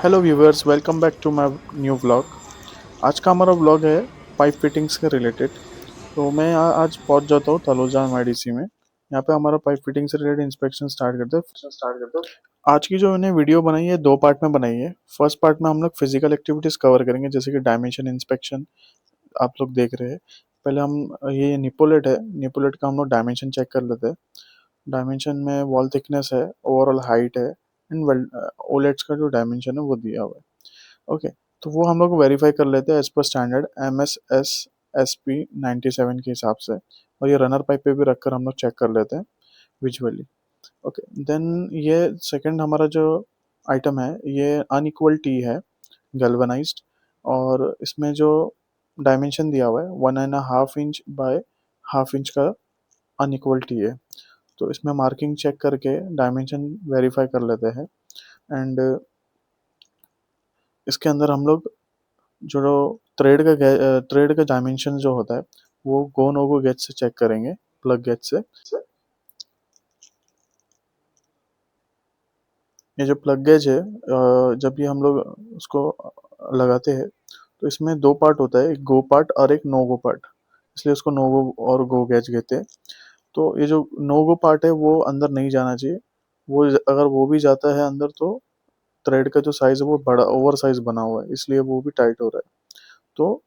Hello viewers, welcome back to my new vlog. आज का हमारा व्लॉग है पाइप फिटिंग्स के रिलेटेड। तो मैं आज पहुंच जाता हूँ तलोजा एमआईडीसी में। यहाँ पे हमारा पाइप फिटिंग से रिलेटेड इंस्पेक्शन स्टार्ट करते हैं। आज की जो मैंने वीडियो बनाई है दो पार्ट में बनाई है। फर्स्ट पार्ट में हम लोग फिजिकल एक्टिविटीज़ कवर करेंगे, जैसे कि डायमेंशन इंस्पेक्शन आप लोग देख रहे हैं। पहले हम ये निपोलेट है, निपोलेट का हम लोग डायमेंशन चेक कर लेते हैं। डायमेंशन में वॉल थिकनेस है, ओवरऑल हाइट है, एंड वेल ओलेट्स का जो डायमेंशन है वो दिया हुआ है। ओके, तो वो हम लोग वेरीफाई कर लेते हैं एज पर स्टैंडर्ड MS-SP 97 के हिसाब से। और ये रनर पाइप पे भी रखकर हम लोग चेक कर लेते हैं विजुअली। ओके, देन ये सेकंड हमारा जो आइटम है ये अनइक्वल टी है, गैल्वेनाइज्ड। और इसमें जो डायमेंशन दिया हुआ है 1.5 इंच बाय 1/2 इंच का अनइक्वल टी है। तो इसमें मार्किंग चेक करके डायमेंशन वेरीफाई कर लेते हैं। एंड इसके अंदर हम लोग जो थ्रेड का डायमेंशन जो होता है वो गो नो गो गेज से चेक करेंगे, प्लग गेज से। ये जो प्लग गेज है, जब ये हम लोग उसको लगाते हैं तो इसमें दो पार्ट होता है, एक गो पार्ट और एक नो गो पार्ट। इसलिए उसको नो गो और गो गेज कहते हैं। तो ये जो नो गो पार्ट है वो अंदर नहीं जाना चाहिए। वो अगर वो भी जाता है अंदर तो थ्रेड का जो साइज है वो बड़ा ओवर साइज बना हुआ है, इसलिए वो भी टाइट हो रहा है। तो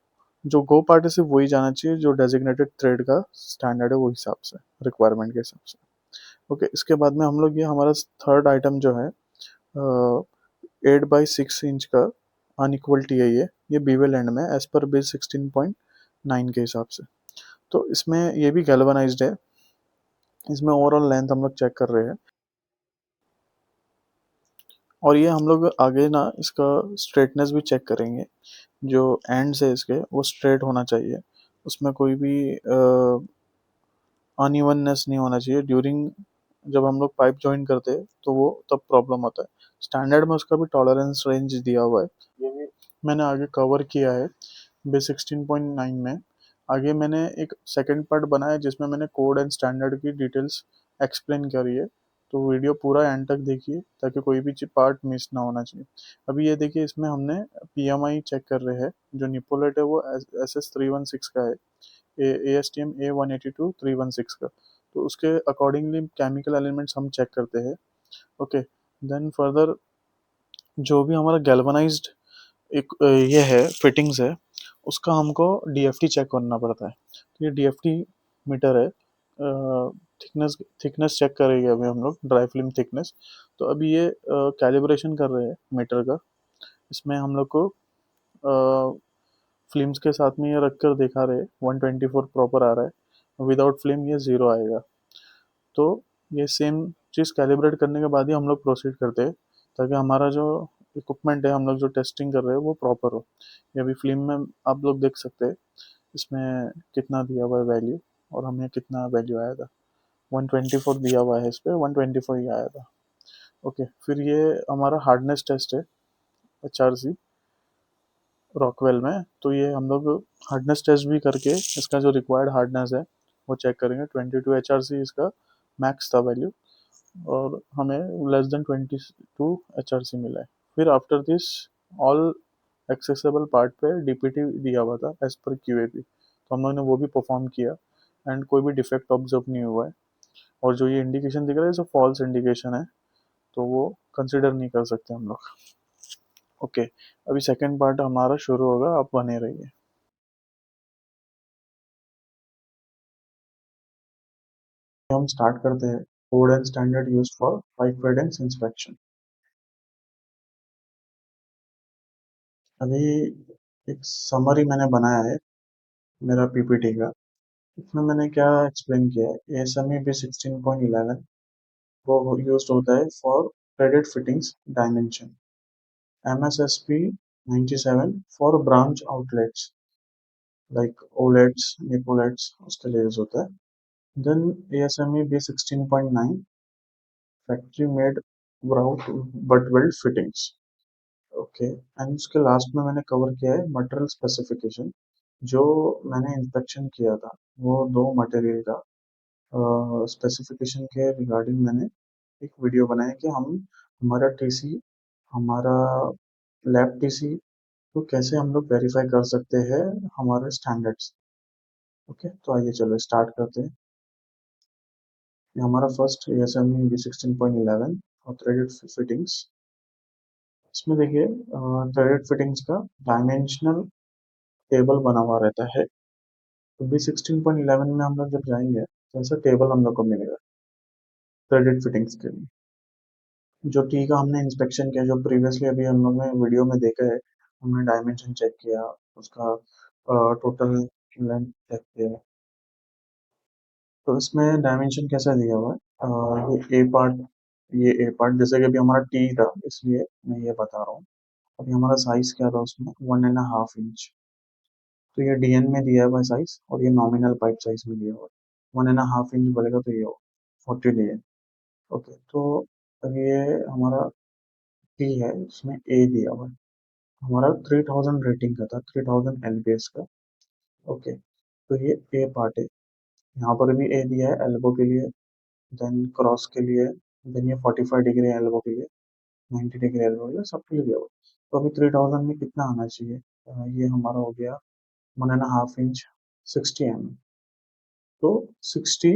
जो गो पार्ट है सिर्फ वही जाना चाहिए जो डेजिग्नेटेड थ्रेड का स्टैंडर्ड है वो हिसाब से, रिक्वायरमेंट के हिसाब से। ओके, इसके बाद में हम लोग ये हमारा थर्ड आइटम जो है 8/6 इंच का अनइक्वलिटी है। ये बीवेल एंड में एज पर बेस 16.9 के हिसाब से। तो इसमें ये भी गैल्वेनाइज्ड है। इसमें ओवरऑल लेंथ हम लोग चेक कर रहे हैं। और ये हम लोग आगे ना इसका स्ट्रेटनेस भी चेक करेंगे। जो एंड्स है इसके वो स्ट्रेट होना चाहिए। उसमें कोई भी अनइवननेस नहीं होना चाहिए। ड्यूरिंग जब हम लोग पाइप जॉइन करते हैं तो वो तब प्रॉब्लम होता है। स्टैंडर्ड में उसका भी टॉलरेंस रेंज दिया हुआ है, ये भी मैंने आगे कवर किया है बे 16.9 में। आगे मैंने एक सेकंड पार्ट बनाया जिसमें मैंने कोड एंड स्टैंडर्ड की डिटेल्स एक्सप्लेन करी है। तो वीडियो पूरा एंड तक देखिए ताकि कोई भी पार्ट मिस ना होना चाहिए। अभी ये देखिए, इसमें हमने PMI चेक कर रहे हैं। जो निपोलेट है वो SS316 का है, ASTM A182-316 का। तो उसके अकॉर्डिंगली केमिकल एलिमेंट्स हम चेक करते हैं। ओके, देन फर्दर जो भी हमारा गैल्वनाइज्ड एक ये है फिटिंग्स है, उसका हमको DFT चेक करना पड़ता है। तो ये DFT मीटर है, थिकनेस थिकनेस चेक करेंगे अभी हम लोग, ड्राई फिल्म थिकनेस। तो अभी ये कैलिब्रेशन कर रहे हैं मीटर का। इसमें हम लोग को फिल्म्स के साथ में ये रख कर दिखा रहे 124 प्रॉपर आ रहा है, विदाउट फिल्म ये 0 आएगा। तो ये सेम चीज़ कैलिब्रेट करने के बाद ही हम लोग प्रोसीड करते हैं, ताकि हमारा जो इक्विपमेंट है, हम लोग जो टेस्टिंग कर रहे हैं वो प्रॉपर हो। ये अभी फिल्म में आप लोग देख सकते हैं इसमें कितना दिया हुआ है वैल्यू, और हमें कितना वैल्यू आया था। 124 दिया हुआ है, इस पर 124 ही आया था। ओके, फिर ये हमारा हार्डनेस टेस्ट है HRC रॉकवेल में। तो ये हम लोग हार्डनेस टेस्ट भी करके इसका जो रिक्वायर्ड हार्डनेस है वो चेक करेंगे। 22 HRC इसका मैक्स था वैल्यू, और हमें लेस देन 22 HRC मिला है। फिर after this all accessible part पे DPT दिया हुआ था एज पर QAP, तो हम लोगों ने वो भी परफॉर्म किया। एंड कोई भी डिफेक्ट ऑब्जर्व नहीं हुआ है। और जो ये इंडिकेशन दिख रहा है जो फॉल्स इंडिकेशन है, तो वो कंसिडर नहीं कर सकते हम लोग। ओके, अभी सेकेंड पार्ट हमारा शुरू होगा, आप बने रहिए। हम स्टार्ट करते हैं code and standard use for pipe fittings inspection. अभी एक समरी मैंने बनाया है मेरा PPT का। इसमें मैंने क्या एक्सप्लेन किया है, ASME-B16.11 वो यूज होता है for threaded fittings dimension. MS-SP 97 for branch outlets like olets nipolets, उसके लिए यूज होता है। Then ASME-B16.9 factory made without butt weld fittings. Okay, and उसके लास्ट में मैंने कवर किया है मटेरियल स्पेसिफिकेशन। जो मैंने इंस्पेक्शन किया था वो दो मटेरियल का स्पेसिफिकेशन के रिगार्डिंग मैंने एक वीडियो बनाया कि हम हमारा TC, हमारा लैब टीसी को कैसे हम लोग वेरीफाई कर सकते हैं हमारे स्टैंडर्ड्स। ओके, तो आइए चलो स्टार्ट करते हैं। ये हमारा फर्स्ट ASME V16.11 और थ्रेडेड फिटिंग्स। इसमें देखिए थ्रेडेड फिटिंग्स का डायमेंशनल टेबल बना हुआ रहता है। तो V16.11 में हम लोग जब जाएंगे तो ऐसा टेबल हम लोग को मिलेगा थ्रेडेड फिटिंग्स के लिए। जो टी का हमने इंस्पेक्शन किया, जो प्रीवियसली अभी हम लोग ने वीडियो में देखा है, हमने डायमेंशन चेक किया, उसका टोटल लेंथ चेक किया। तो इसमें डायमेंशन कैसा दिया हुआ है, ये ए पार्ट जैसे कि अभी हमारा टी था, इसलिए मैं ये बता रहा हूँ। अभी हमारा साइज क्या था उसमें, 1.5 इंच। तो ये DN में दिया हुआ साइज और ये नॉमिनल पाइप साइज में दिया हुआ है। 1.5 इंच बोलेगा तो ये हो 40 DN। ओके, तो अब ये हमारा टी है, इसमें ए दिया हुआ है। हमारा 3000 रेटिंग का था, 3000 LBS का। ओके, तो ये ए पार्ट है। यहाँ पर भी ए दिया है एल्बो के लिए, देन क्रॉस के लिए, देन ये 45 डिग्री एल्बो के लिए, 90 डिग्री एल्बो के लिए, सबके लिए दिया हुआ है। तो अभी 3000 में कितना आना चाहिए, ये हमारा हो गया 1.5 इंच, 60 mm। तो 60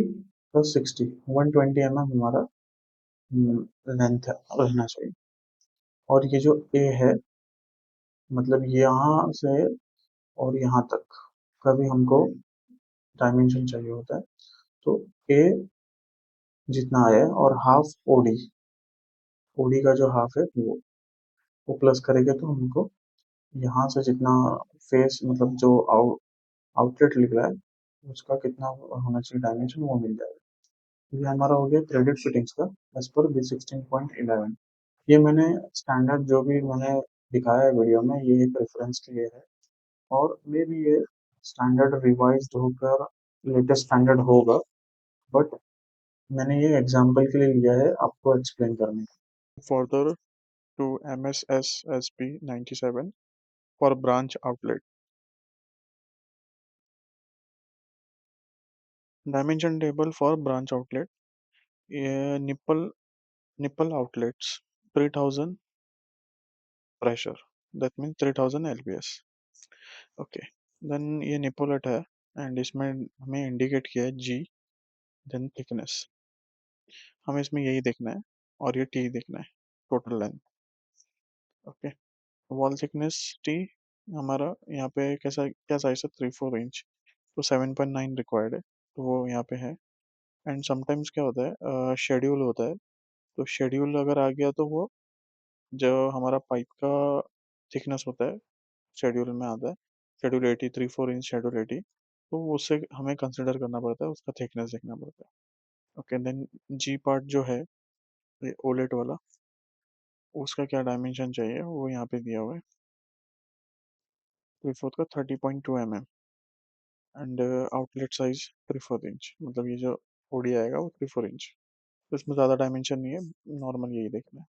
+ 60 120 mm हमारा लेंथ रहना चाहिए। और ये जो ए है, मतलब यहाँ से और यहाँ तक का भी हमको डायमेंशन चाहिए होता है। तो ए जितना है और हाफ ओडी, ओडी का जो हाफ है वो प्लस करेंगे तो हमको यहाँ से जितना फेस, मतलब जो आउटलेट लिख रहा है उसका कितना होना चाहिए डायमेंशन, वो मिल जाएगा। ये हमारा हो गया थ्रेडेड फिटिंग्स का एज पर V16.11। ये मैंने स्टैंडर्ड जो भी मैंने दिखाया है वीडियो में, ये एक रेफरेंस के लिए है। और मे भी ये स्टैंडर्ड रिवाइज्ड होकर लेटेस्ट स्टैंडर्ड होगा, बट मैंने ये एग्जाम्पल के लिए लिया है आपको एक्सप्लेन करने। Further to MSSSP 97 for branch outlet. Dimension table for branch outlet. Nipple outlets 3000 pressure. That means 3000 LBS. Okay. Then ये निपोलेट है एंड इसमें हमें इंडिकेट किया है G, देन थिकनेस। हमें इसमें यही देखना है और ये T देखना है, total length. Okay, wall thickness T हमारा यहाँ पे कैसा क्या साइज है, 3-4 इंच। तो 7.9 रिक्वायर्ड है, तो वो यहाँ पे है। एंड समटाइम्स क्या होता है, शेड्यूल होता है। तो शेड्यूल अगर आ गया तो वो जो हमारा पाइप का थिकनेस होता है शेड्यूल में आता है, शेड्यूल 80, 3-4 इंच शेड्यूल 80। तो वो उससे हमें कंसिडर करना पड़ता है, उसका थिकनेस देखना पड़ता है। ओके, देन जी पार्ट जो है, ये ओलेट वाला, उसका क्या डायमेंशन चाहिए वो यहाँ पे दिया हुआ है। 3/4 का 30.2 mm and outlet size 3/4 inch, मतलब ये जो ओडी आएगा वो 3/4 इंच। तो इसमें ज़्यादा डायमेंशन नहीं है, नॉर्मल यही देखना है।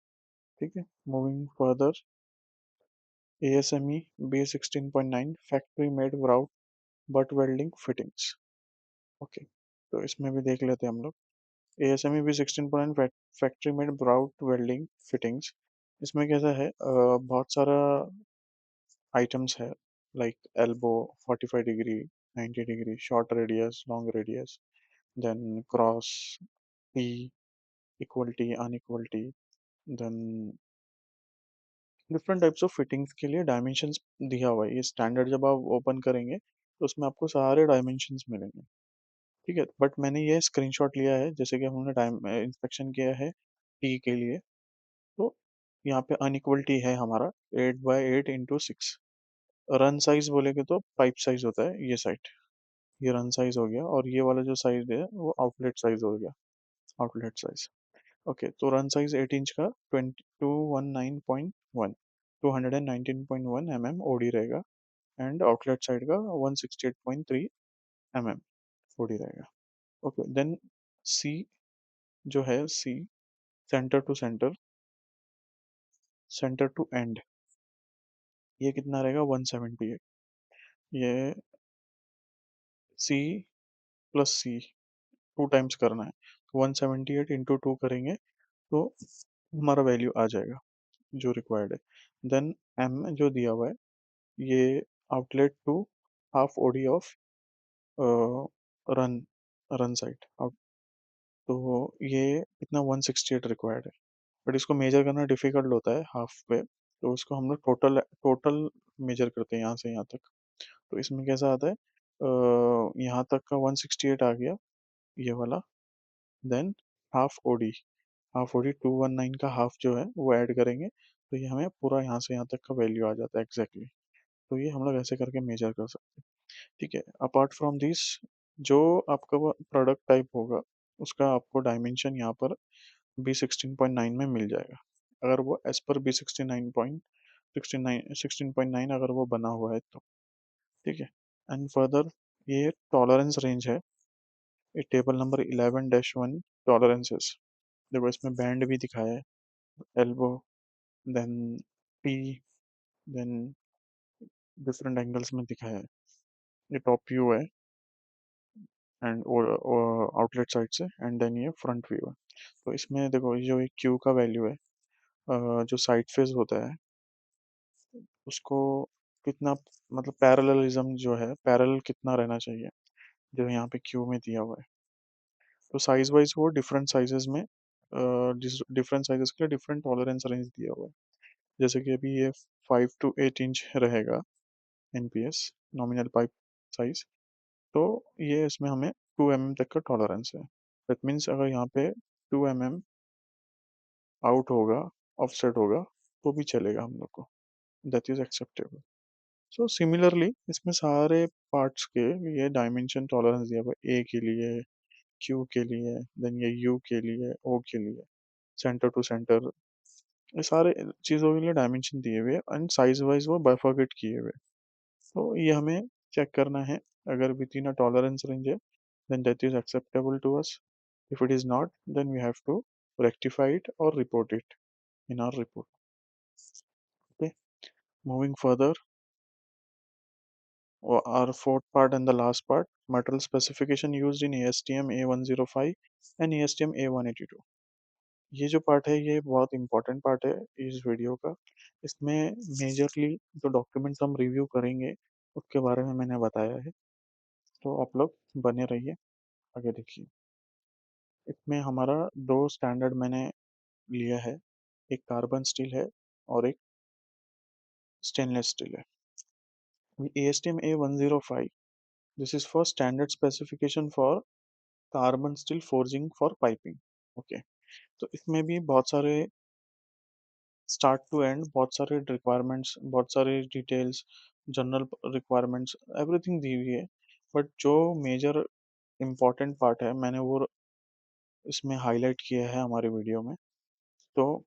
ठीक है, moving further, ASME B16.9 factory made without butt welding fittings. Okay, तो इसमें भी देख लेते हैं हम लोग। ASME B16.9 factory made without welding fittings. इसमें कैसा है, बहुत सारा आइटम्स है, like elbow 45 degree, 90 degree, short radius, long radius, then cross, P, equality, inequality, then different types of fittings के लिए डायमेंशंस दिया हुआ है। ये स्टैंडर्ड जब आप ओपन करेंगे तो उसमें आपको सारे डायमेंशंस मिलेंगे। ठीक है, बट मैंने ये स्क्रीनशॉट लिया है, जैसे कि हमने टाइम इंस्पेक्शन किया है टी के लिए। तो यहाँ पे अनइक्वलिटी है हमारा 8x8 × 6। रन साइज बोलेगे तो पाइप साइज होता है ये साइड, ये रन साइज हो गया, और ये वाला जो साइज है वो आउटलेट साइज हो गया, आउटलेट साइज। ओके, तो रन साइज 8 इंच का 219.1 ओडी रहेगा, एंड आउटलेट साइड का 168.3 ओडी रहेगा। ओके, देन सी जो है, C centre to centre, centre to end, ये कितना रहेगा, 178। ये सी प्लस सी 2 टाइम्स करना है, तो 178 × 2 करेंगे तो हमारा वैल्यू आ जाएगा जो रिक्वायर्ड है। देन एम में जो दिया हुआ है ये outlet to half OD of run run side out, तो ये इतना 168 रिक्वायर्ड है। बट इसको मेजर करना डिफिकल्ट होता है हाफ पे, तो उसको हम लोग टोटल टोटल मेजर करते हैं यहाँ से यहाँ तक। तो इसमें कैसा आता है, यहाँ तक का 168 आ गया ये वाला, then half OD, half OD 219 का हाफ जो है वो ऐड करेंगे, तो ये हमें पूरा यहाँ से यहाँ तक का वैल्यू आ जाता है एग्जैक्टली। तो ये हम लोग ऐसे करके मेजर कर सकते हैं। ठीक है, अपार्ट फ्रॉम दिस जो आपका प्रोडक्ट टाइप होगा उसका आपको डायमेंशन यहाँ पर B16.9 में मिल जाएगा, अगर वो एज पर B16.9 अगर वो बना हुआ है तो। ठीक है, एंड फर्दर ये टॉलरेंस रेंज है, ये टेबल नंबर 11-1 टॉलरेंसेस। देखो इसमें बैंड भी दिखाया है, elbow, then T, then different angles में दिखाया है। ये टॉप व्यू है एंड आउटलेट साइड से, एंड देन ये फ्रंट व्यू है। तो इसमें देखो ये जो एक क्यू का वैल्यू है, जो साइड फेस होता है उसको कितना, मतलब पैरेललिज्म जो है, पैरेलल कितना रहना चाहिए जो यहाँ पे क्यू में दिया हुआ है। तो साइज वाइज वो डिफरेंट साइजेस में, डिफरेंट साइजेस के लिए डिफरेंट टॉलरेंस रेंज दिया हुआ है। जैसे कि अभी ये 5 to 8 इंच रहेगा एनपीएस, नॉमिनल पाइप साइज, तो ये इसमें हमें 2 mm तक का टॉलरेंस है। दैट मीन्स अगर यहाँ पे 2 mm आउट होगा, ऑफसेट होगा, तो भी चलेगा हम लोग को, that is acceptable. So similarly इसमें सारे पार्ट्स के ये डायमेंशन टॉलरेंस दिया हुआ है, ए के लिए, क्यू के लिए, देन ये यू के लिए, ओ के लिए, सेंटर टू सेंटर, ये सारे चीज़ों के लिए डायमेंशन दिए हुए एंड साइज वाइज वो बाइफरकेट किए हुए। तो ये हमें चेक करना है, अगर with in a tolerance range है then that is acceptable to us. If it is not, then we have to rectify it or report it in our report. Okay, moving further, our fourth part and the last part, material specification used in ASTM A105 and ASTM A182. ये जो part है ये बहुत important part है इस video का। इसमें majorly जो डॉक्यूमेंट्स हम रिव्यू करेंगे उसके बारे में मैंने बताया है, तो आप लोग बने रहिए, आगे देखिए। इसमें हमारा दो स्टैंडर्ड मैंने लिया है, एक कार्बन स्टील है और एक स्टेनलेस स्टील है। ASTM A105, this is for standard specification for carbon steel forging for piping. Okay, तो इसमें भी बहुत सारे स्टार्ट टू एंड बहुत सारे रिक्वायरमेंट्स, बहुत सारे डिटेल्स, जनरल रिक्वायरमेंट्स, एवरीथिंग दी हुई है। बट जो मेजर इम्पोर्टेंट पार्ट है मैंने वो इसमें हाईलाइट किया है हमारे वीडियो में, तो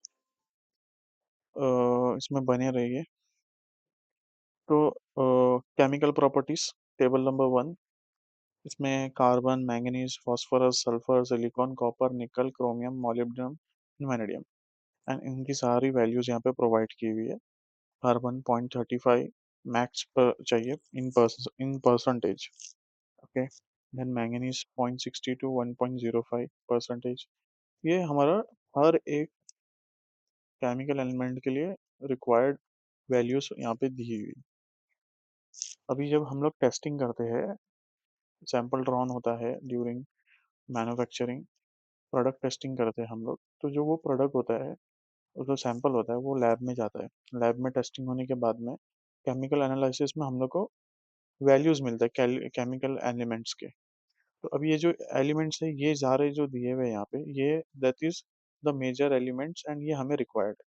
इसमें बने रहिए। तो केमिकल प्रॉपर्टीज, टेबल नंबर 1, इसमें carbon, manganese, phosphorus, sulphur, silicon, copper, निकल, क्रोमियम, मॉलिब्डेनम, वैनेडियम, एंड इनकी सारी वैल्यूज यहाँ पे प्रोवाइड की हुई है। कार्बन 0.35 मैक्स पर चाहिए in percentage. Okay, then manganese 0.60 to 1.05 percentage. ये हमारा हर एक केमिकल एलिमेंट के लिए रिक्वायर्ड वैल्यूज यहाँ पे दी हुई। अभी जब हम लोग टेस्टिंग करते हैं, सैंपल ड्रॉन होता है ड्यूरिंग मैन्युफैक्चरिंग, प्रोडक्ट टेस्टिंग करते हैं हम लोग, तो जो वो प्रोडक्ट होता है, वो जो सैंपल होता है वो लैब में जाता है। लैब में टेस्टिंग होने के बाद में केमिकल एनालिसिस में हम लोग को वैल्यूज मिलता है केमिकल एलिमेंट्स के। तो अब ये जो एलिमेंट्स है ये सारे जो दिए हुए हैं यहाँ पे, ये that is the major elements and ये हमें रिक्वायर्ड है।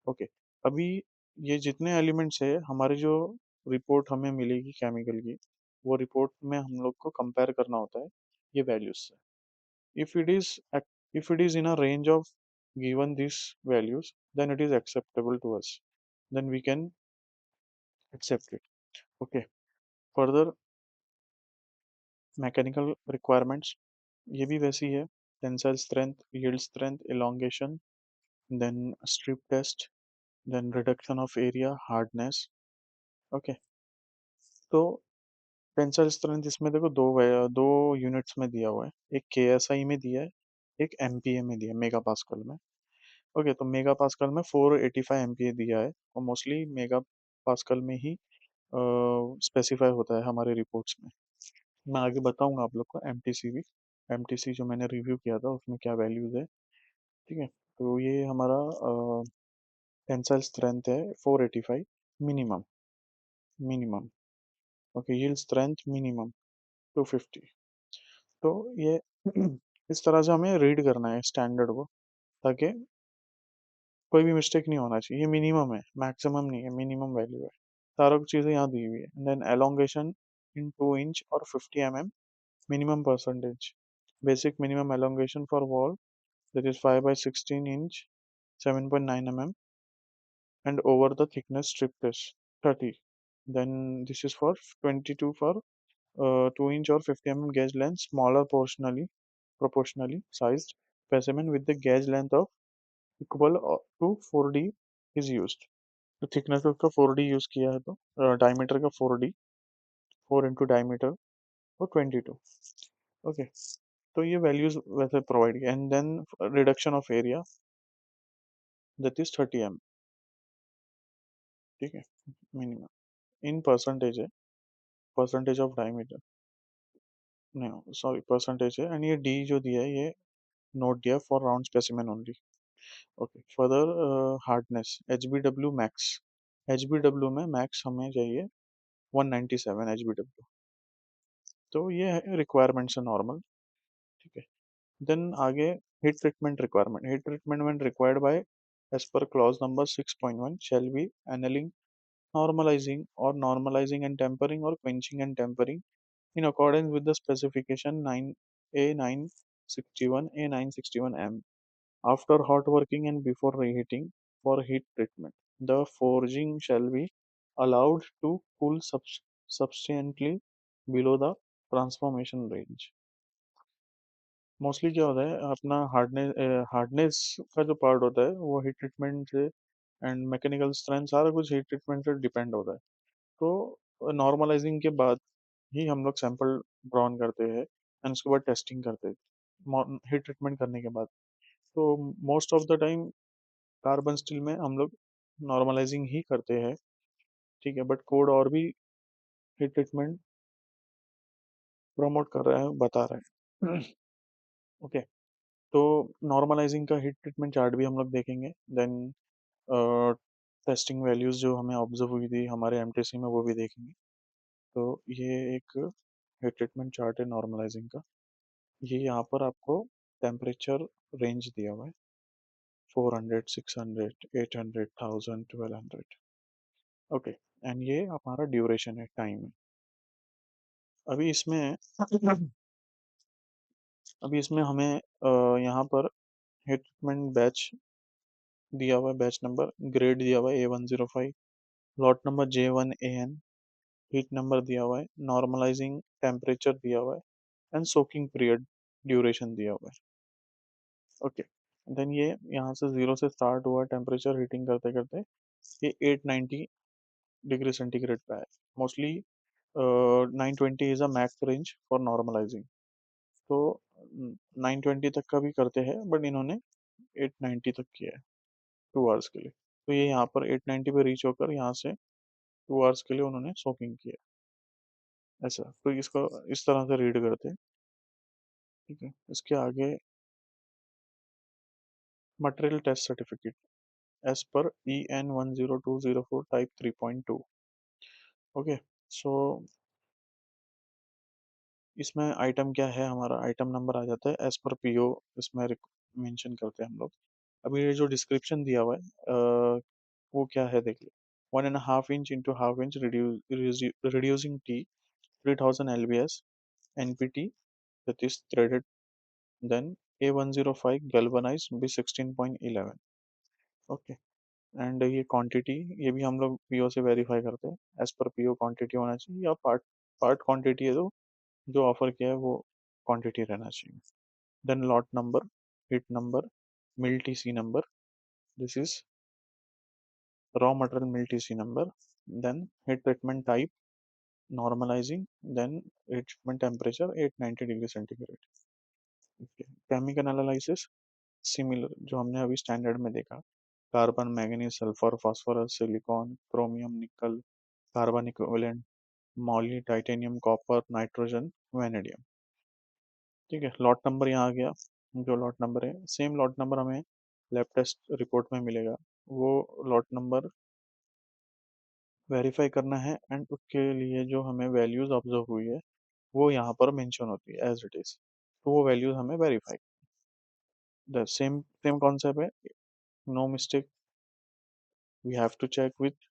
ओके, अभी ये जितने एलिमेंट्स है हमारी जो रिपोर्ट हमें मिलेगी केमिकल की, वो रिपोर्ट में हम लोग को कंपेयर करना होता है ये वैल्यूज से। if it is if it is in a range of given these values, then it is acceptable to us, then we can accept it. Okay, further mechanical requirements ये भी वैसी है, tensile strength, yield strength, elongation, then strip test, then reduction of area, hardness. Okay, तो tensile strength इसमें देखो दो units में दिया हुआ है, एक केएसआई में दिया है, एक एमपीए में दिया है, मेगा पास्कल में। ओके, तो मेगा पास्कल में 485 MPa दिया है, और मोस्टली मेगा पास्कल में ही स्पेसिफाई होता है हमारे रिपोर्ट्स में। मैं आगे बताऊंगा आप लोग को एमटीसी भी। एमटीसी जो मैंने रिव्यू किया था उसमें क्या वैल्यूज है। ठीक है, तो ये हमारा टेंसाइल स्ट्रेंथ है 485 minimum. Minimum. Okay, yield strength minimum 250। तो ये इस तरह से हमें रीड करना है स्टैंडर्ड को, ताकि कोई भी मिस्टेक नहीं होना चाहिए। ये मिनिमम है, मैक्सिमम नहीं है, मिनिमम वैल्यू है। सारा कुछ चीज़ें यहाँ दी हुई है। देन एलोंगेशन इन 2 इंच और 50 mm minimum percentage. Basic minimum elongation for wall, that is 5 by 16 inch 7.9 mm, and over the thickness strip test 30. Then this is for 22 for 2 inch or 50 mm gauge length, smaller proportionally sized specimen with the gauge length of equal to 4D is used. तो thickness उसका 4D use किया है, तो diameter का 4D, 4 into diameter, और 22। Okay, तो ये values वैसे प्रोवाइड किया। And then reduction of area, that is 30 m। ठीक है, मिनिमम इन परसेंटेज है, परसेंटेज ऑफ डायमीटर, नहीं सॉरी परसेंटेज है। एंड ये डी जो दिया है ये नोट दिया for round specimen only. Okay, further hardness H B W max. H B W में मैक्स हमें चाहिए 197 एच बी डब्ल्यू। तो ये है रिक्वायरमेंट्स है नॉर्मल। ठीक है, देन आगे heat treatment requirement. Heat treatment when required by as per clause number 6.1 shall be annealing, normalizing or normalizing and tempering, or quenching and tempering in accordance with the specification 9A961 A961M after hot working and before reheating for heat treatment. The forging shall be allowed to cool substantially below the transformation range. Mostly क्या होता है अपना hardness का जो part होता है वो heat treatment से, एंड मैकेनिकल स्ट्रेंथ सारा कुछ हीट ट्रीटमेंट से डिपेंड होता है। तो नॉर्मलाइजिंग के बाद ही हम लोग सैंपल ड्रॉन करते हैं, एंड उसके बाद टेस्टिंग करते हैं हीट ट्रीटमेंट करने के बाद। तो most of the time carbon steel में हम लोग नॉर्मलाइजिंग ही करते हैं। ठीक है, बट कोड और भी हीट ट्रीटमेंट प्रमोट कर रहा है, बता रहा है। ओके, तो नॉर्मलाइजिंग का हीट ट्रीटमेंट चार्ट भी हम लोग देखेंगे। देन टेस्टिंग वैल्यूज जो हमें ऑब्जर्व हुई थी हमारे एमटीसी में वो भी देखेंगे। तो ये एक हीट ट्रीटमेंट चार्ट है नॉर्मलाइजिंग का। ये यहाँ पर आपको टेम्परेचर रेंज दिया हुआ है, 400, 600, 800, 1000, 1200। ओके, एंड ये हमारा ड्यूरेशन है, टाइम है। अभी इसमें अभी इसमें हमें यहाँ पर हीट ट्रीटमेंट बैच दिया हुआ है, बैच नंबर, ग्रेड दिया हुआ है A105, lot number J1AN, heat number दिया हुआ है, नॉर्मलाइजिंग टेम्परेचर दिया हुआ है, एंड सोकिंग पीरियड ड्यूरेशन दिया हुआ है। ओके, देन ये यहाँ से 0 से स्टार्ट हुआ टेम्परेचर हीटिंग करते करते ये 890 डिग्री सेंटीग्रेड पे है। Mostly 920 is a max range for normalising. तो 920 तक का भी करते हैं, बट इन्होंने 890 तक किया है 2 आवर्स के लिए। तो ये यहाँ पर 890 पे रीच होकर यहाँ से 2 आवर्स के लिए उन्होंने सोकिंग किया। ऐसा, तो इसको इस तरह से रीड करते हैं। ठीक है, इसके आगे material test certificate as per EN10204 type 3.2। Okay, सो इसमें आइटम क्या है, हमारा आइटम नंबर आ जाता है एज पर पीओ, इसमें मेंशन करते हैं हम लोग। अभी ये जो डिस्क्रिप्शन दिया हुआ है वो क्या है देखिए। 1.5 inch into half inch reducing T 3000 lbs NPT, that is threaded, then A105 galvanized B16.11। Okay, and ये क्वांटिटी, ये भी हम लोग पीओ से वेरीफाई करते हैं। एज पर पीओ क्वांटिटी होना चाहिए, या पार्ट पार्ट क्वांटिटी है तो जो ऑफर किया है वो क्वांटिटी रहना चाहिए। Then lot number, heat number, mill TC number, this is raw material mill TC number. Then heat treatment type normalizing, then heat treatment temperature 890 degree centigrade. Chemical analysis, similar जो हमने अभी standard में देखा, carbon, manganese, sulphur, phosphorus, silicon, chromium, nickel, carbon equivalent, moly, titanium, copper, nitrogen, vanadium. ठीक है, lot number यहाँ आ गया। जो लॉट नंबर है, सेम लॉट नंबर हमें लैब टेस्ट रिपोर्ट में मिलेगा। वो लॉट नंबर वेरीफाई करना है, एंड उसके लिए जो हमें वैल्यूज ऑब्जर्व हुई है वो यहाँ पर मेंशन होती है एज इट इज। तो वो वैल्यूज हमें verify, the same same concept है। No mistake, we have to check with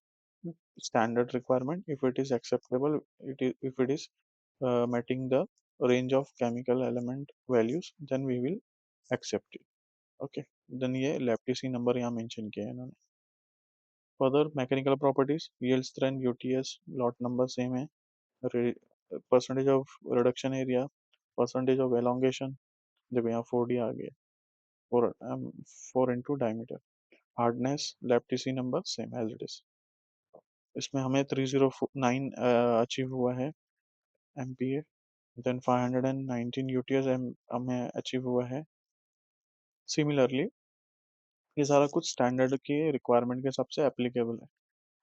standard requirement. If it is acceptable, if it is meeting the range of chemical element values, then we will accept it. Okay, then ये लैप्टिसी number यहाँ mention किया है इन्होंने। Further mechanical properties, yield strength, UTS, lot number same है। Percentage of reduction area, percentage of elongation, देखो यहाँ 4D आ गया, 4 into डायमीटर। हार्डनेस, लैप्टिसी number same as it is. इसमें हमें 309 अचीव हुआ है MPa, देन 519 यूटीएस हमें अचीव हुआ है। सिमिलरली ये सारा कुछ स्टैंडर्ड के रिक्वायरमेंट के हिसाब से एप्लीकेबल है,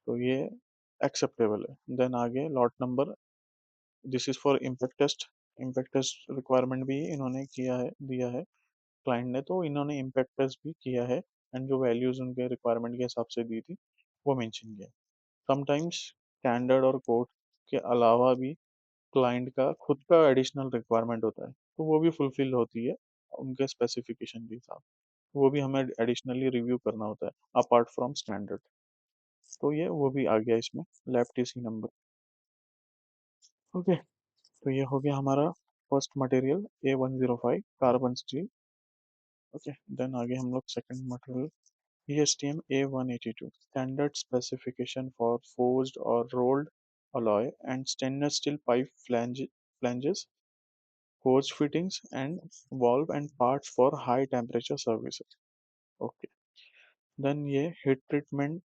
तो ये एक्सेप्टेबल है। देन आगे lot number, this is for impact test. Impact test requirement भी इन्होंने किया है, दिया है क्लाइंट ने, तो इन्होंने इम्पैक्ट टेस्ट भी किया है, एंड जो वैल्यूज उनके रिक्वायरमेंट के हिसाब से दी थी वो मेंशन किया। समटाइम्स स्टैंडर्ड और कोड के अलावा भी क्लाइंट का खुद का एडिशनल रिक्वायरमेंट होता है, तो वो भी फुलफिल होती है उनके स्पेसिफिकेशन के हिसाब, वो भी हमें एडिशनली रिव्यू करना होता है अपार्ट फ्रॉम स्टैंडर्ड। तो ये वो भी आ गया इसमें, लैब टीसी नंबर। ओके, तो ये हो गया हमारा first material A105 carbon steel. Okay, then आगे हम लोग second material ESTM A182 standard specification for forged और rolled alloy and stainless steel pipe flanges, hose fittings and valve and parts for high temperature services. Okay, then ये heat treatment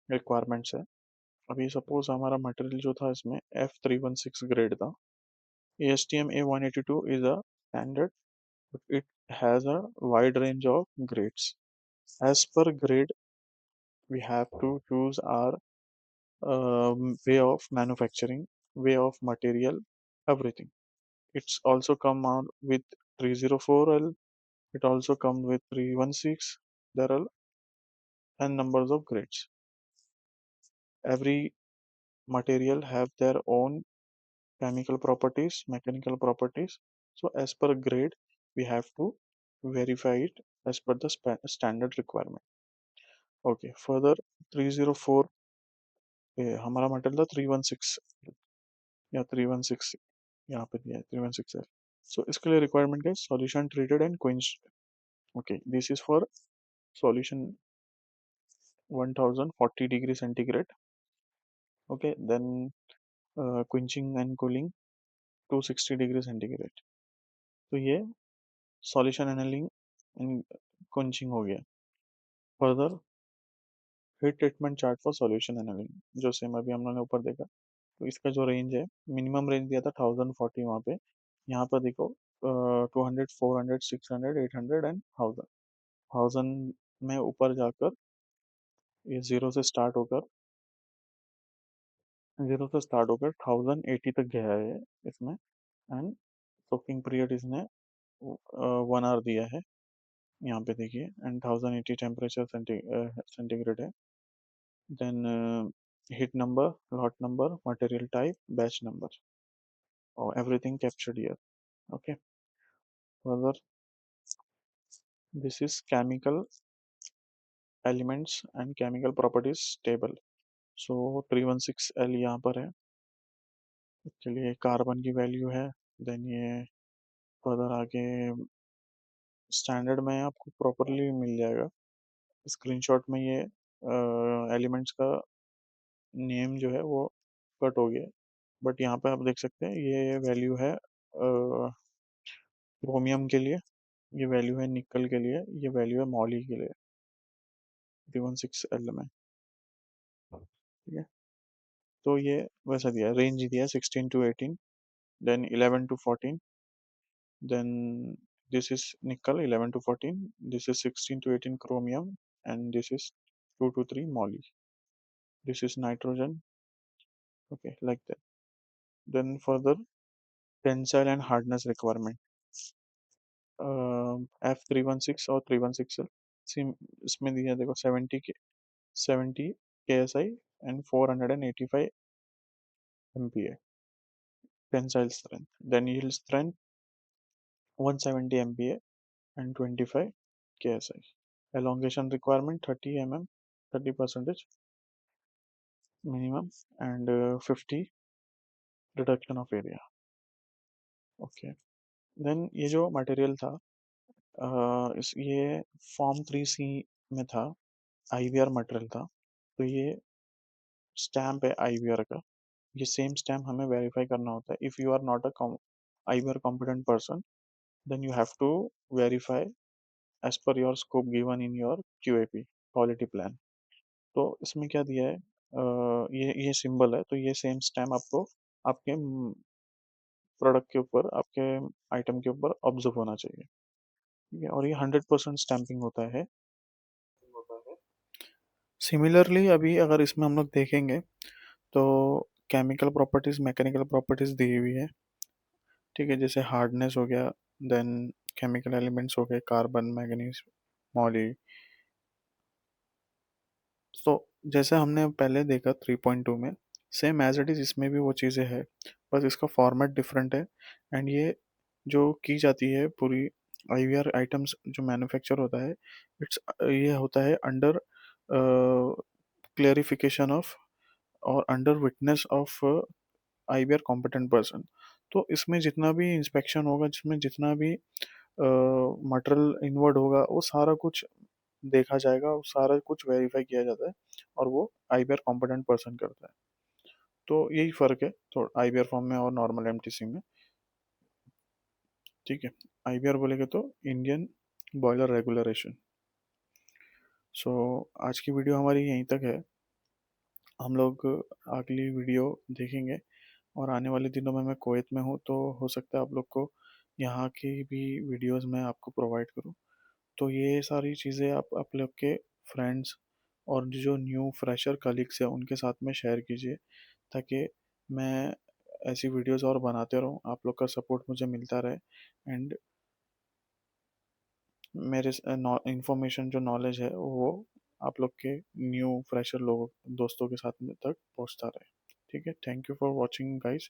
requirements है। अभी suppose हमारा material जो था इसमें F316 grade था। ASTM A182 is a standard, but it has a wide range of grades. As per grade, we have to choose our way of manufacturing, way of material, everything. It's also come out with 304L. It also comes with 316. There are n numbers of grades. Every material have their own chemical properties, mechanical properties. So as per grade, we have to verify it as per the standard requirement. Okay, further 304, हमारा material था 316 या 316, यहाँ पे दिया है 316 है। सो इसके लिए रिक्वायरमेंट है solution treated and quenched. Okay, this is for solution 1040 degree centigrade. Okay, then quenching and cooling 260 degree centigrade. तो ये सॉल्यूशन एनालिंग एंड क्विंचिंग हो गया। Further heat treatment chart for solution annealing, जो सेम अभी हम लोगों ने ऊपर देखा, तो इसका जो रेंज है, मिनिमम रेंज दिया था 1040 वहाँ पे, यहाँ पर देखो 200, 400, 600, 800 एंड 1000। 1000 में ऊपर जाकर ये जीरो से स्टार्ट होकर 1080 तक गया है इसमें। एंड सोकिंग पीरियड इसने 1 आवर दिया है, यहाँ पे देखिए, एंड 1080 टेम्परेचर सेंटीग्रेड है। Then heat number, lot number, material type, batch number, और everything captured here. Okay, further this is chemical elements and chemical properties table. So 316L यहाँ पर है, चलिए कार्बन की वैल्यू है। देन ये फर्दर आगे स्टैंडर्ड में आपको प्रॉपरली मिल जाएगा। स्क्रीनशॉट में ये एलिमेंट्स का नेम जो है वो कट हो गया, बट यहाँ पे आप देख सकते हैं ये वैल्यू है क्रोमियम के लिए, ये वैल्यू है निकल के लिए, ये वैल्यू है मॉली के लिए 316L में। ठीक है, तो ये वैसा दिया, रेंज दिया 16 to 18, then 11 to 14, then This is nickel 11 to 14. This is 16 to 18 chromium, and this is 2 to 3 moly. This is nitrogen. Okay, like that. Then further tensile and hardness requirement. F316 और 316 SIM इसमें दिया है देखो 70 KSI and 485 MPa tensile strength. Then yield strength 170 MPa and 25 KSI. Elongation requirement 30 mm, 30 percentage minimum, and 50 reduction of area. Okay, then ये जो material था ये form 3C में था, आईवीआर मटेरियल था। तो ये स्टैम्प है आईवीआर का, ये सेम स्टैम्प हमें वेरीफाई करना होता है। If you are not a IVR competent person, then you have to verify as per your scope given in your QAP quality plan. तो इसमें क्या दिया है, ये सिंबल है, तो ये सेम स्टैम्प आपको आपके प्रोडक्ट के ऊपर, आपके आइटम के ऊपर ऑब्जर्व होना चाहिए। ठीक है, और ये 100% स्टैंपिंग होता है। सिमिलरली अभी अगर इसमें हम लोग देखेंगे तो केमिकल प्रॉपर्टीज, मैकेनिकल प्रॉपर्टीज दी हुई है। ठीक है, जैसे हार्डनेस हो गया, देन केमिकल एलिमेंट्स हो गए, कार्बन, मैंगनीज, मॉली। तो जैसे हमने पहले देखा 3.2 में, सेम एज इट इज़ इसमें भी वो चीज़ें हैं, बस इसका फॉर्मेट डिफरेंट है। एंड ये जो की जाती है पूरी आईवीआर आइटम्स जो मैन्युफैक्चर होता है, इट्स ये होता है अंडर क्लेरिफिकेशन ऑफ और under witness of IVR competent person. तो इसमें जितना भी इंस्पेक्शन होगा, जिसमें जितना भी मटेरियल इन्वर्ड होगा, वो सारा कुछ देखा जाएगा, वो सारा कुछ वेरीफाई किया जाता है, और वो आईवीआर कॉम्पिटेंट पर्सन करता है। तो यही फ़र्क है तो आईवीआर फॉर्म में और नॉर्मल एमटीसी में। ठीक है, आईवीआर बोलेंगे तो इंडियन बॉयलर रेगुलरेशन। सो आज की वीडियो हमारी यहीं तक है। हम लोग अगली वीडियो देखेंगे, और आने वाले दिनों में मैं कुवैत में हूँ, तो हो सकता है आप लोग को यहाँ की भी वीडियोस मैं आपको प्रोवाइड करूँ। तो ये सारी चीज़ें आप लोग के फ्रेंड्स और जो न्यू फ्रेशर कलीग्स हैं उनके साथ में शेयर कीजिए, ताकि मैं ऐसी वीडियोस और बनाते रहूँ, आप लोग का सपोर्ट मुझे मिलता रहे। एंड मेरे इंफॉर्मेशन जो नॉलेज है वो आप लोग के न्यू फ्रेशर लोगों दोस्तों के साथ में तक पहुंचता रहे। ठीक है, thank you for watching guys,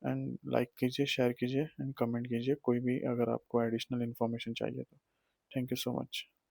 and like कीजिए, शेयर कीजिए एंड कमेंट कीजिए कोई भी अगर आपको एडिशनल इन्फॉर्मेशन चाहिए तो। Thank you so much.